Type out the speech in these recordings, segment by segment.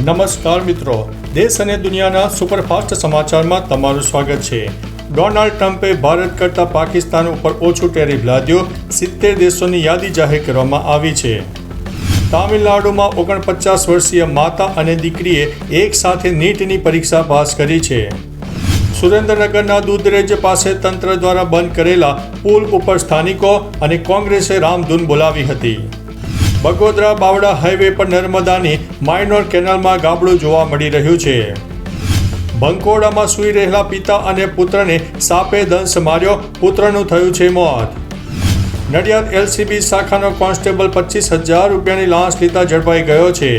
નમસ્કાર મિત્રો, દેશ અને દુનિયાના સુપરફાસ્ટ સમાચારમાં તમારું સ્વાગત છે। ડોનાલ્ડ ટ્રમ્પે ભારત કરતાં પાકિસ્તાન ઉપર ઓછું ટેરિફ લાદ્યો, 70 દેશોની યાદી જાહેર કરવામાં આવી છે। તામિલનાડુમાં 49 વર્ષીય માતા અને દીકરીએ એક સાથે નીટની પરીક્ષા પાસ કરી છે। સુરેન્દ્રનગરના દૂધરેજ પાસે તંત્ર દ્વારા બંધ કરેલા પુલ ઉપર સ્થાનિકો અને કોંગ્રેસે રામધૂન બોલાવી હતી। બગોદરા બાવડા હાઈવે પર નર્મદાની માઇનોર કેનાલમાં ગાબડું જોવા મળી રહ્યું છે। બંકોડામાં સૂઈ રહેલા પિતા અને પુત્રને સાપે દંશ માર્યો, પુત્રનું થયું છે મોત। નડિયાદ એલસીબી શાખાનો કોન્સ્ટેબલ 25,000 રૂપિયાની લાંચ લેતા ઝડપાઈ ગયો છે।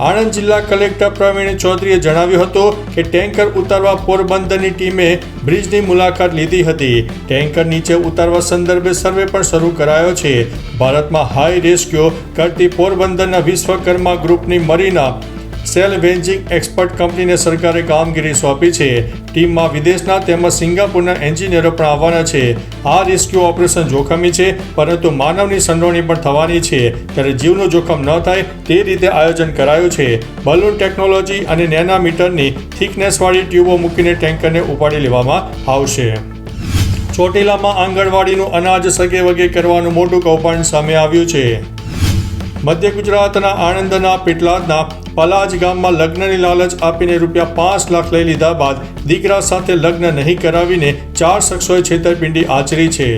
આણંદ જિલ્લા કલેક્ટર પ્રવીણ ચૌધરીએ જણાવ્યું હતું કે ટેન્કર ઉતારવા પોરબંદરની ટીમે બ્રિજની મુલાકાત લીધી હતી। ટેન્કર નીચે ઉતારવા સંદર્ભે સર્વે પણ શરૂ કરાયો છે। ભારતમાં હાઈ રેસ્ક્યુ કરતી પોરબંદરના વિશ્વકર્મા ગ્રુપની મરીના સેલવેન્જિંગ એક્સપર્ટ કંપનીને સરકારે કામગીરી સોંપી છે। ટીમમાં વિદેશના તેમજ સિંગાપુરના એન્જિનિયરો પણ આવવાના છે। આ રેસ્ક્યુ ઓપરેશન જોખમી છે, પરંતુ માનવની સંડોવણી પણ થવાની છે, ત્યારે જીવનું જોખમ ન થાય તે રીતે આયોજન કરાયું છે। બલૂન ટેકનોલોજી અને નેનામીટરની થિકનેસવાળી ટ્યુબો મૂકીને ટેન્કરને ઉપાડી લેવામાં આવશે। ચોટીલામાં આંગણવાડીનું અનાજ સગે વગે કરવાનું મોટું કૌભાંડ સામે આવ્યું છે। મધ્ય ગુજરાતના આણંદના પેટલાદના પલાજ ગામમાં લગ્નની લાલચ આપીને ₹5 લાખ લઈ લીધા બાદ દીકરા સાથે લગ્ન નહીં કરાવીને 4 શખ્સોએ છેતરપિંડી આચરી છે।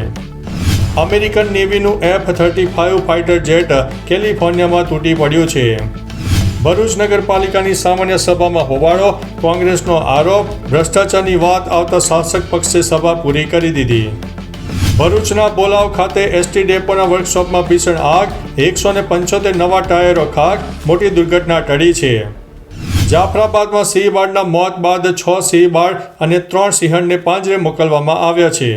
અમેરિકન નેવીનું F-35 ફાઇટર જેટ કેલિફોર્નિયામાં તૂટી પડ્યું છે। ભરૂચ નગરપાલિકાની સામાન્ય સભામાં હોબાળો, કોંગ્રેસનો આરોપ, ભ્રષ્ટાચારની વાત આવતા શાસક પક્ષે સભા પૂરી કરી દીધી। ભરૂચના બોલાવ ખાતે એસટી ડેપોના વર્કશોપમાં ભીષણ આગ, 175 નવા ટાયરો ખાક, મોટી દુર્ઘટના ટળી છે। જાફરાબાદમાં સિંહ બાળના મોત બાદ 6 સિંહ બાળ અને 3 સિંહણને પાંજરે મોકલવામાં આવ્યા છે।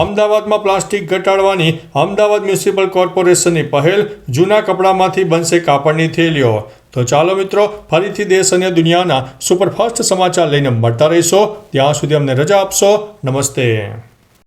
અમદાવાદમાં પ્લાસ્ટિક ઘટાડવાની અમદાવાદ મ્યુનિસિપલ કોર્પોરેશનની પહેલ, જૂના કપડામાંથી બનશે કાપડની થેલીઓ। તો ચાલો મિત્રો, ફરીથી દેશ અને દુનિયાના સુપરફાસ્ટ સમાચાર લઈને મળતા રહીશો। ત્યાં સુધી અમને રજા આપશો। નમસ્તે।